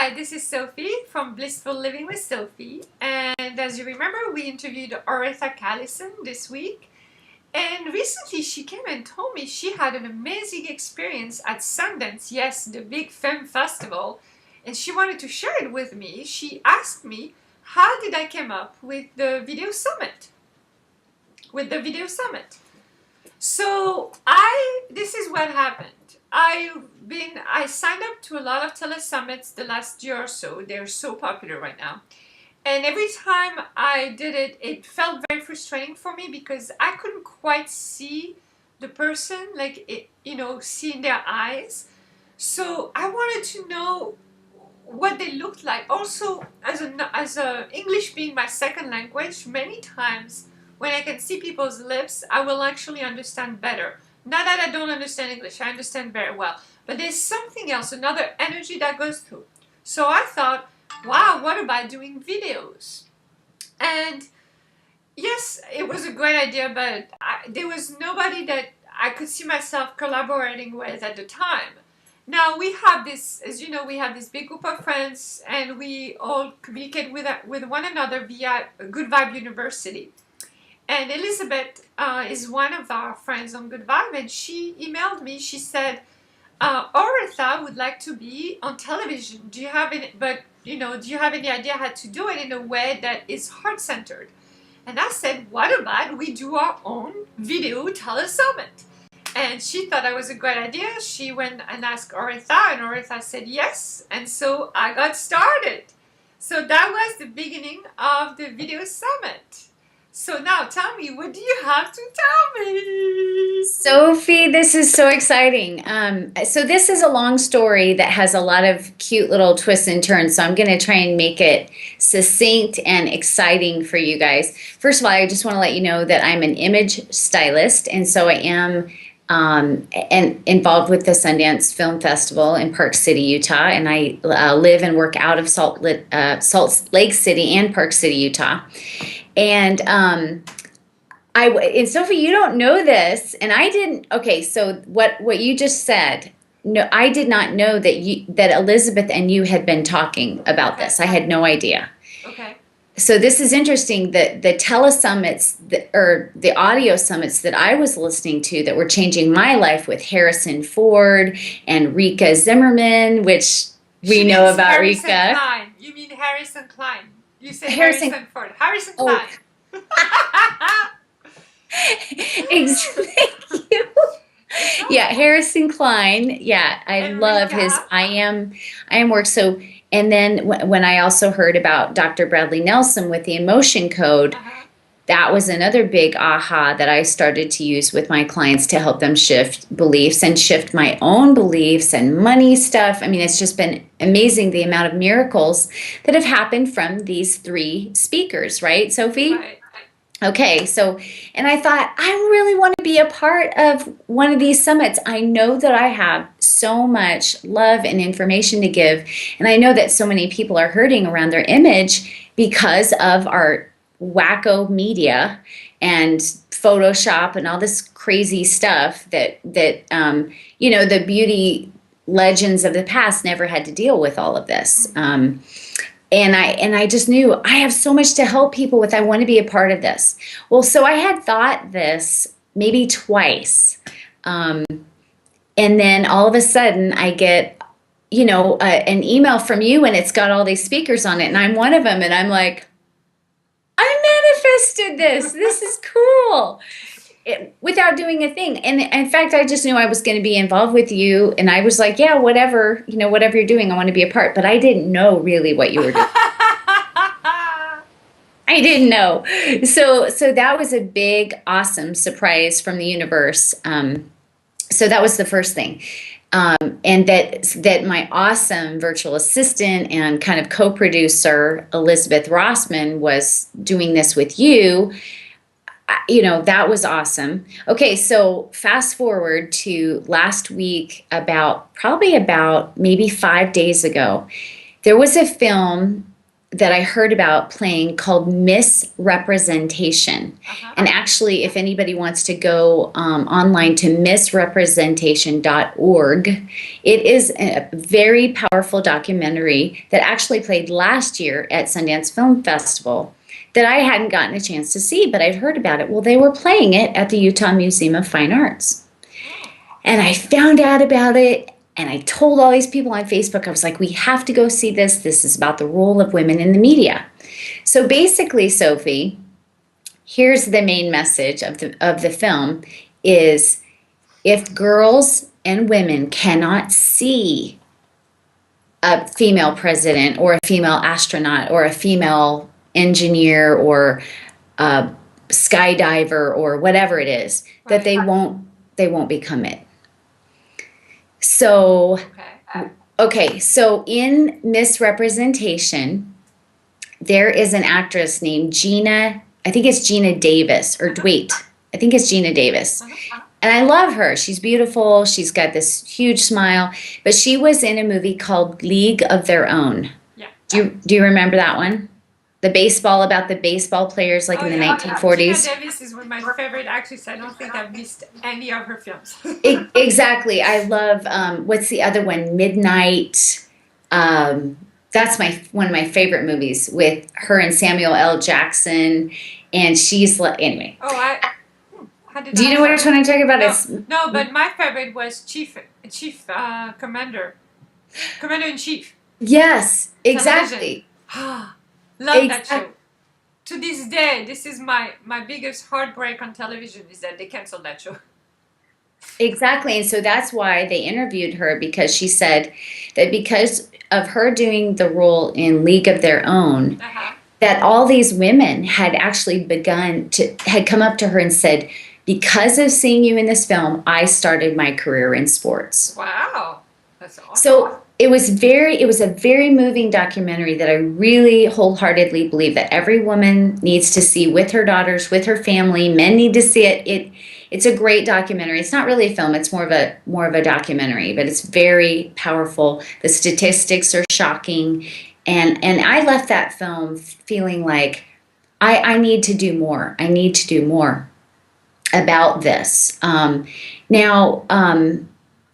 Hi, this is Sophie from Blissful Living with Sophie. And as you remember, we interviewed Auretha Callison this week. And recently she came and told me she had an amazing experience at Sundance, yes, the big film festival. And she wanted to share it with me. She asked me, how did I come up with the video summit? So this is what happened. I signed up to a lot of telesummits the last year or so. They're so popular right now. And every time I did it, it felt very frustrating for me because I couldn't quite see the person, see in their eyes. So I wanted to know what they looked like. Also, as English being my second language, many times when I can see people's lips, I will actually understand better. Not that I don't understand English, I understand very well. But there's something else, another energy that goes through. So I thought, wow, what about doing videos? And yes, it was a great idea, but there was nobody that I could see myself collaborating with at the time. Now we have this, as you know, we have this big group of friends and we all communicate with one another via Good Vibe University. And Elizabeth is one of our friends on Good Vibe, and she emailed me. She said, Auretha would like to be on television. Do you have any idea how to do it in a way that is heart-centered? And I said, what about we do our own video telesummit? And she thought that was a great idea. She went and asked Auretha, and Auretha said yes. And so I got started. So that was the beginning of the video summit. So now tell me, what do you have to tell me? Sophie, this is so exciting. So this is a long story that has a lot of cute little twists and turns. So I'm going to try and make it succinct and exciting for you guys. First of all, I just want to let you know that I'm an image stylist. And so I am involved with the Sundance Film Festival in Park City, Utah. And I live and work out of Salt Lake City and Park City, Utah. And Sophie, you don't know this, and I didn't. Okay, so what you just said, no, I did not know that Elizabeth and you had been talking about this. I had no idea. Okay. So this is interesting that the telesummits or the audio summits that I was listening to that were changing my life with Harrison Ford and Rika Zimmerman, which we know about Harrison Rika. Klein. You mean Harrison Klein? You say Harrison Ford. Harrison Klein. Thank you. Yeah, Harrison Klein. Yeah, I love his I am work. So, and then when I also heard about Dr. Bradley Nelson with the emotion code, that was another big aha that I started to use with my clients to help them shift beliefs and shift my own beliefs and money stuff. I mean, it's just been amazing the amount of miracles that have happened from these three speakers, right, Sophie? Right. Okay, so, and I thought, I really want to be a part of one of these summits. I know that I have so much love and information to give, and I know that so many people are hurting around their image because of our wacko media and Photoshop and all this crazy stuff that the beauty legends of the past never had to deal with all of this. And I just knew I have so much to help people with. I want to be a part of this. Well, so I had thought this maybe twice. And then all of a sudden I get, an email from you and it's got all these speakers on it. And I'm one of them. And I'm like, I manifested this. This is cool. Without doing a thing. And in fact, I just knew I was going to be involved with you. And I was like, yeah, whatever you're doing, I want to be a part. But I didn't know really what you were doing. I didn't know. So that was a big, awesome surprise from the universe. So that was the first thing. And that my awesome virtual assistant and kind of co-producer, Elizabeth Rossman, was doing this with you. That was awesome. Okay, so fast forward to last week, about maybe 5 days ago, there was a film that I heard about playing called Misrepresentation. And actually, if anybody wants to go online to misrepresentation.org, it is a very powerful documentary that actually played last year at Sundance Film Festival that I hadn't gotten a chance to see, but I'd heard about it. Well, they were playing it at the Utah Museum of Fine Arts. And I found out about it. And I told all these people on Facebook, I was like, we have to go see this. This is about the role of women in the media. So basically, Sophie, here's the main message of the film is if girls and women cannot see a female president or a female astronaut or a female engineer or a skydiver or whatever it is, that they won't become it. So, okay, so in Misrepresentation, there is an actress named Gina, I think it's Gina Davis, or wait, I think it's Gina Davis. And I love her. She's beautiful. She's got this huge smile. But she was in a movie called League of Their Own. Yeah. Do you remember that one? The baseball, about the baseball players like in the 1940s. Gina Davis is one of my favorite actresses. I don't think I've missed any of her films. Exactly. I love, what's the other one? Midnight. That's one of my favorite movies with her and Samuel L. Jackson. And she's like, anyway. Do you know which one I'm talking about? No, but my favorite was Chief Commander-in-Chief. Yes, exactly. Love that show. To this day, this is my biggest heartbreak on television is that they canceled that show. Exactly. And so that's why they interviewed her, because she said that because of her doing the role in League of Their Own, that all these women had actually had come up to her and said, because of seeing you in this film, I started my career in sports. Wow. That's awesome. So it was a very moving documentary that I really wholeheartedly believe that every woman needs to see with her daughters, with her family. Men need to see it. It's a great documentary. It's not really a film. It's more of a documentary, but it's very powerful. The statistics are shocking. And I left that film feeling like I need to do more. I need to do more about this.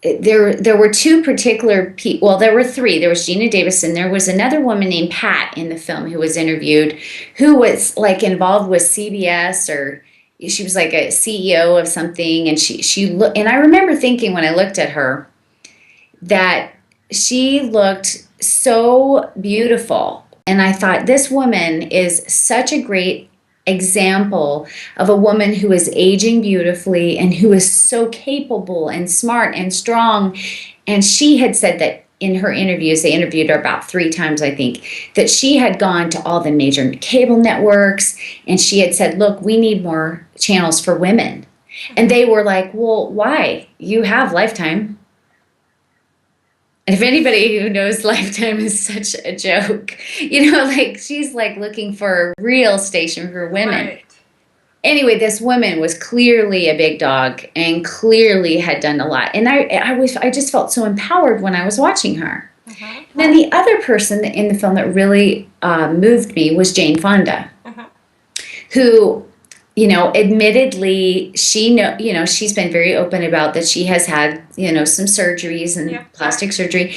There were two particular people. Well, there were three. There was Gina Davis, and there was another woman named Pat in the film who was interviewed, who was like involved with CBS, or she was like a CEO of something. And and I remember thinking when I looked at her that she looked so beautiful, and I thought this woman is such a great example of a woman who is aging beautifully and who is so capable and smart and strong. And she had said that in her interviews, they interviewed her about 3 times, I think, that she had gone to all the major cable networks, and she had said, look, we need more channels for women. And they were like, well, why? You have Lifetime. And if anybody who knows Lifetime is such a joke, like she's like looking for a real station for women. Right. Anyway, this woman was clearly a big dog and clearly had done a lot. And I just felt so empowered when I was watching her. And then the other person in the film that really moved me was Jane Fonda, who, admittedly, she's been very open about that she has had, some surgeries and plastic surgery.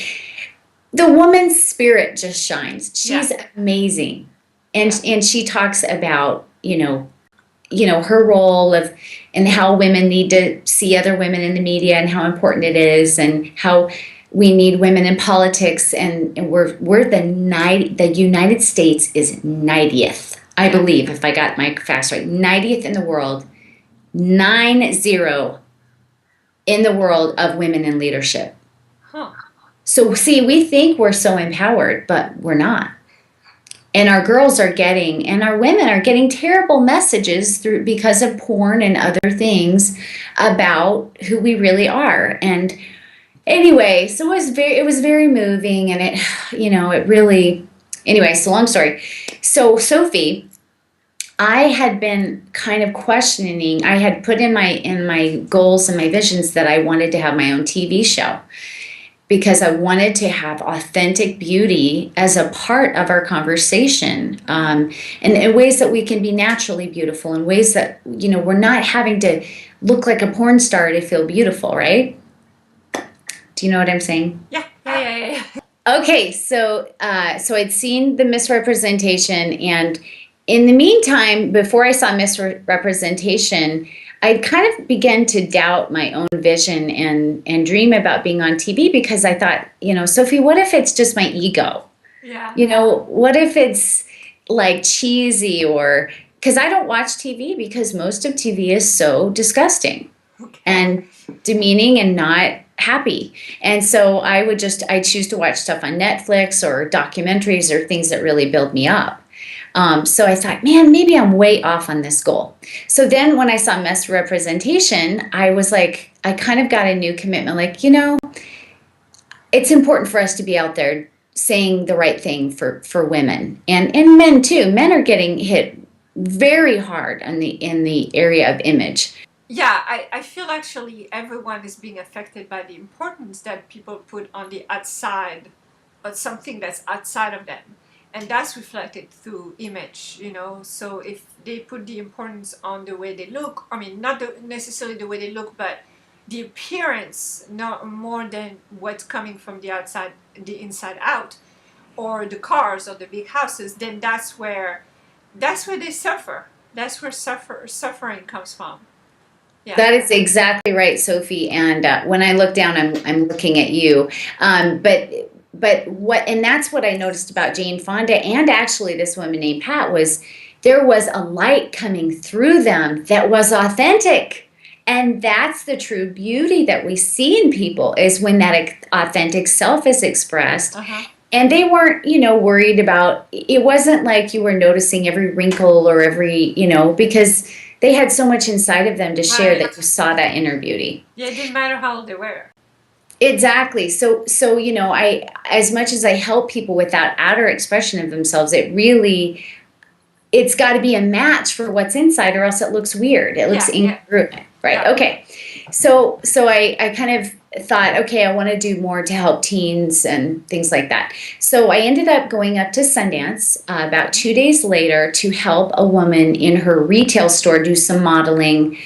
The woman's spirit just shines. She's amazing. And she talks about, her role and how women need to see other women in the media and how important it is, and how we need women in politics. And we're the United States is 90th. I believe, if I got my facts right, 90th in the world, 90 in the world of women in leadership. So, see, we think we're so empowered, but we're not. And our girls are getting, and our women are getting terrible messages because of porn and other things about who we really are. And anyway, so it was very moving, and it really. Anyway, so long story. So, Sophie, I had been kind of questioning. I had put in my goals and my visions that I wanted to have my own TV show. because I wanted to have authentic beauty as a part of our conversation, and in ways that we can be naturally beautiful, in ways that, we're not having to look like a porn star to feel beautiful, right? Do you know what I'm saying? Yeah. Okay, so I'd seen the misrepresentation, and in the meantime, before I saw misrepresentation, I'd kind of began to doubt my own vision and dream about being on TV, because I thought, Sophie, what if it's just my ego? Yeah. What if it's like cheesy, or because I don't watch TV because most of TV is so disgusting and demeaning and not happy. And so I choose to watch stuff on Netflix or documentaries or things that really build me up. So I thought, man, maybe I'm way off on this goal. So then when I saw misrepresentation, I was like, I kind of got a new commitment. Like, it's important for us to be out there saying the right thing for women and men too. Men are getting hit very hard in the area of image. Yeah, I feel actually everyone is being affected by the importance that people put on the outside, but something that's outside of them. And that's reflected through image, So if they put the importance on the way they look, I mean, not necessarily the way they look, but the appearance, not more than what's coming from the outside, the inside out, or the cars or the big houses, then that's where they suffer. That's where suffering comes from. Yeah. That is exactly right, Sophie. And when I look down, I'm looking at you. And that's what I noticed about Jane Fonda and actually this woman named Pat, was there was a light coming through them that was authentic. And that's the true beauty that we see in people, is when that authentic self is expressed. Uh-huh. And they weren't, worried about, it wasn't like you were noticing every wrinkle or every, because they had so much inside of them to share that you saw that inner beauty. Yeah, it didn't matter how old they were. Exactly. So I, as much as I help people with that outer expression of themselves, it's got to be a match for what's inside, or else it looks weird. It looks incongruent. Right. Yeah. Okay. So I kind of thought, okay, I want to do more to help teens and things like that. So I ended up going up to Sundance about 2 days later to help a woman in her retail store do some modeling.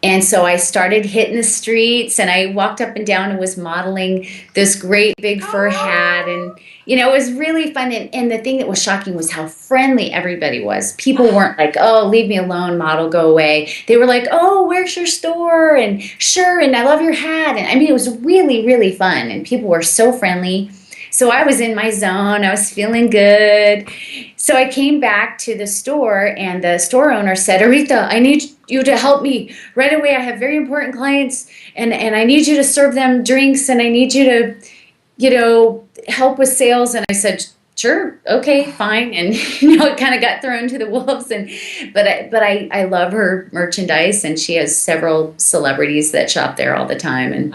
And so I started hitting the streets, and I walked up and down and was modeling this great big fur hat. And, it was really fun. And the thing that was shocking was how friendly everybody was. People weren't like, oh, leave me alone, model, go away. They were like, oh, where's your store? And sure, and I love your hat. And I mean, it was really, really fun. And people were so friendly. So I was in my zone. I was feeling good. So I came back to the store, and the store owner said, Auretha, I need you to help me right away. I have very important clients, and I need you to serve them drinks, and I need you to, help with sales. And I said, sure, okay, fine. And, it kind of got thrown to the wolves. But I love her merchandise, and she has several celebrities that shop there all the time. And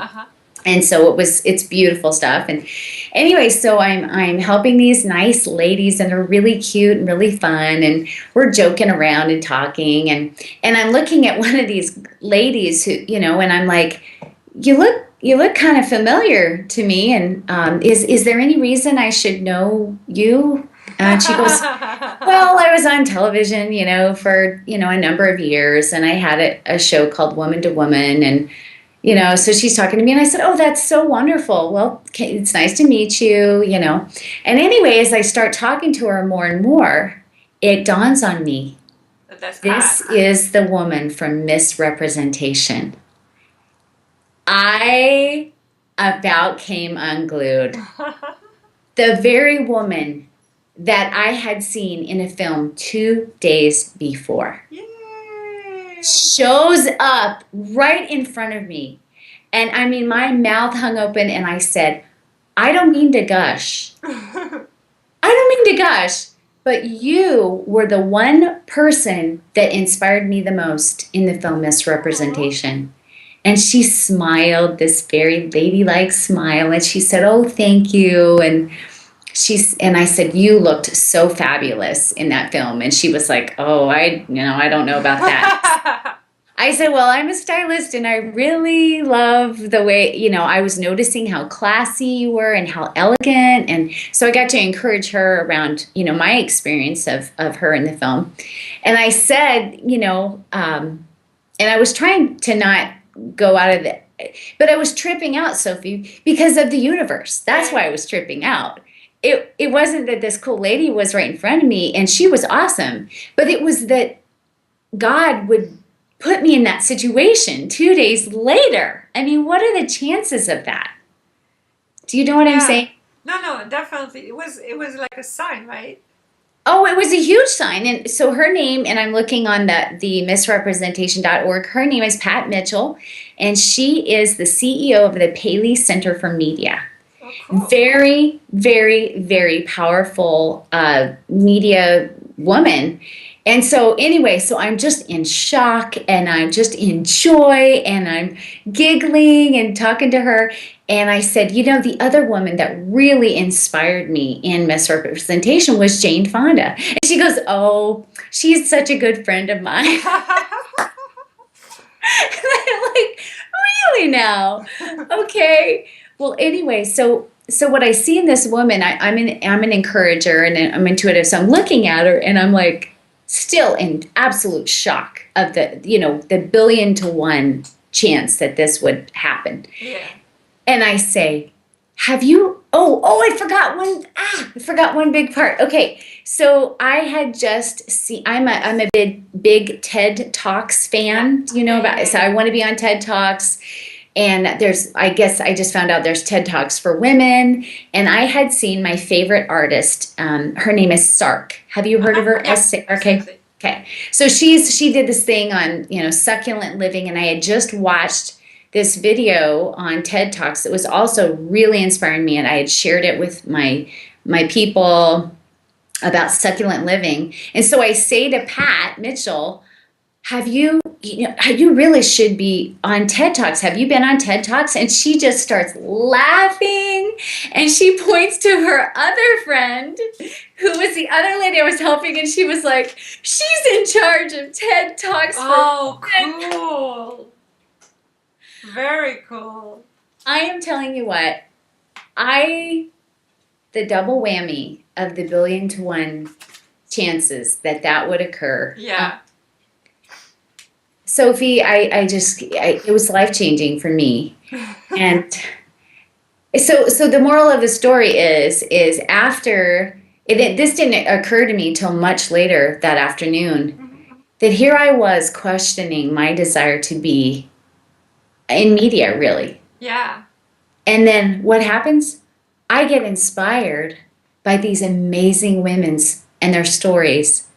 And so it's beautiful stuff. And anyway, so I'm helping these nice ladies, and they're really cute and really fun, and we're joking around and talking, and I'm looking at one of these ladies who, and I'm like, you look kind of familiar to me, and is there any reason I should know you? And she goes, well, I was on television, for, a number of years, and I had a show called Woman to Woman, and so she's talking to me, and I said, oh, that's so wonderful. Well, it's nice to meet you, And anyway, as I start talking to her more and more, it dawns on me, this is the woman from Misrepresentation. I about came unglued. The very woman that I had seen in a film 2 days before. Shows up right in front of me. And I mean, my mouth hung open, and I said, I don't mean to gush. But you were the one person that inspired me the most in the film Misrepresentation. And she smiled, this very ladylike smile, and she said, oh, thank you. And I said, you looked so fabulous in that film. And she was like, oh, I don't know about that. I said, well, I'm a stylist and I really love the way, I was noticing how classy you were and how elegant. And so I got to encourage her around, my experience of her in the film. And I said, and I was trying to not go out of the, but I was tripping out, Sophie, because of the universe. That's why I was tripping out. It wasn't that this cool lady was right in front of me and she was awesome, but it was that God would put me in that situation 2 days later. I mean, what are the chances of that? Do you know what I'm saying? No, definitely. It was like a sign, right? Oh, it was a huge sign. And so her name, and I'm looking on the misrepresentation.org, her name is Pat Mitchell, and she is the CEO of the Paley Center for Media. Oh, cool. Very, very, very powerful media woman. And so anyway, so I'm just in shock and I'm just in joy and I'm giggling and talking to her. And I said, the other woman that really inspired me in misrepresentation was Jane Fonda. And she goes, oh, she's such a good friend of mine. And I'm like, really now? Okay. Well, anyway, so what I see in this woman, I'm an encourager and I'm intuitive. So I'm looking at her and I'm like, still in absolute shock of the 1,000,000,000 chance that this would happen. Yeah. And I say, have you, I forgot one big part. Okay. So I had just seen, I'm a big TED Talks fan. Do you know about it? So I want to be on TED Talks. And I guess I just found out there's TED Talks for women. And I had seen my favorite artist. Her name is Sark. Have you heard of her? Yeah. Okay. So she did this thing on, succulent living. And I had just watched this video on TED Talks that was also really inspiring me. And I had shared it with my people about succulent living. And so I say to Pat Mitchell, you really should be on TED Talks. Have you been on TED Talks? And she just starts laughing and she points to her other friend who was the other lady I was helping. And she was like, she's in charge of TED Talks. Oh, cool. Very cool. I am telling you what, the double whammy of the 1,000,000,000 chances that would occur. Yeah. Sophie, it was life-changing for me. And so the moral of the story is after, this didn't occur to me till much later that afternoon, that here I was questioning my desire to be in media, really. Yeah. And then what happens? I get inspired by these amazing women and their stories,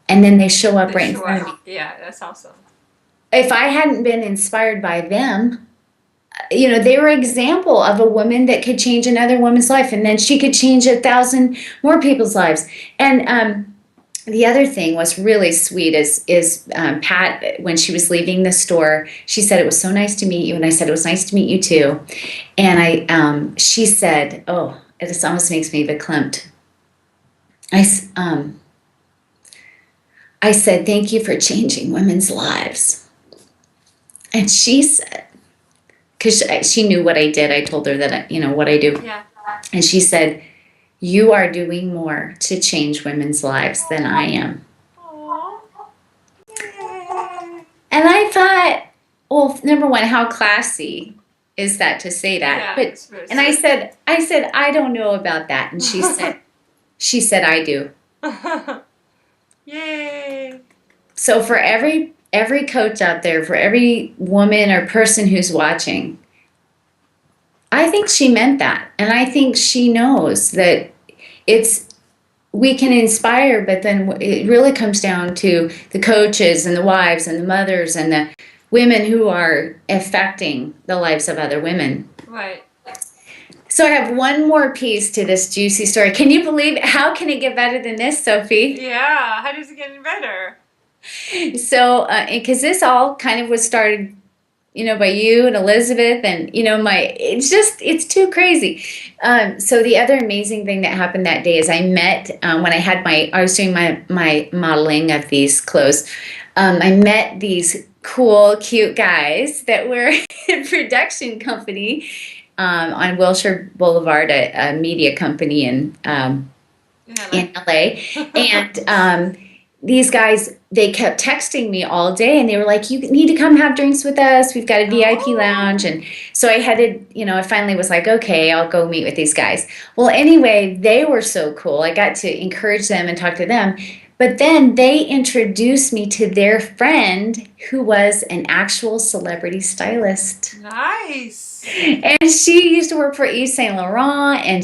and then they show up right in front of me. Yeah, that's awesome. If I hadn't been inspired by them, they were an example of a woman that could change another woman's life, and then she could change 1,000 more people's lives. And the other thing was really sweet is Pat, when she was leaving the store, she said, it was so nice to meet you. And I said, it was nice to meet you too. And she said, oh, it just almost makes me verklempt. I said, thank you for changing women's lives. And she said, because she knew what I did. I told her that, what I do. Yeah. And she said, you are doing more to change women's lives than I am. Aww. And I thought, well, number one, how classy is that to say that? Yeah, and I said, I don't know about that. And she said, I do. Yay. So for every coach out there, for every woman or person who's watching, I think she meant that. And I think she knows that we can inspire, but then it really comes down to the coaches and the wives and the mothers and the women who are affecting the lives of other women. Right. So I have one more piece to this juicy story. Can you believe it? How can it get better than this, Sophie? Yeah. How does it get any better? So, because this all kind of was started, by you and Elizabeth and, it's too crazy. So the other amazing thing that happened that day is I met, when I was doing my modeling of these clothes, I met these cool, cute guys that were a production company on Wilshire Boulevard, a media company In LA. in LA. And these guys, they kept texting me all day and they were like, you need to come have drinks with us. We've got a VIP lounge. And so I headed, I finally was like, okay, I'll go meet with these guys. Well, anyway, they were so cool. I got to encourage them and talk to them. But then they introduced me to their friend who was an actual celebrity stylist. Nice. And she used to work for Yves Saint Laurent, and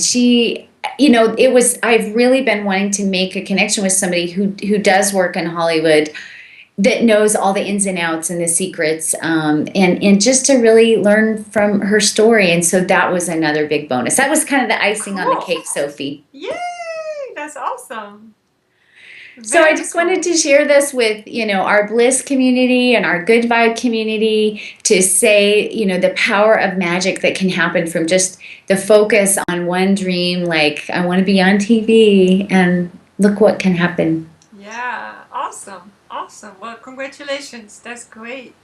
I've really been wanting to make a connection with somebody who does work in Hollywood, that knows all the ins and outs and the secrets, and just to really learn from her story. And so that was another big bonus. That was kind of the icing on the cake, Sophie. Yay! That's awesome. So I just wanted to share this with, our Bliss community and our Good Vibe community, to say, the power of magic that can happen from just the focus on one dream, like I want to be on TV, and look what can happen. Yeah, awesome. Awesome. Well, congratulations. That's great.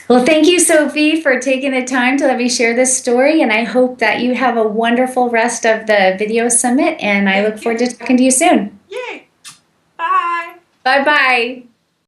Well, thank you, Sophie, for taking the time to let me share this story, and I hope that you have a wonderful rest of the video summit, and I look forward to talking to you soon. Yay! Bye. Bye-bye.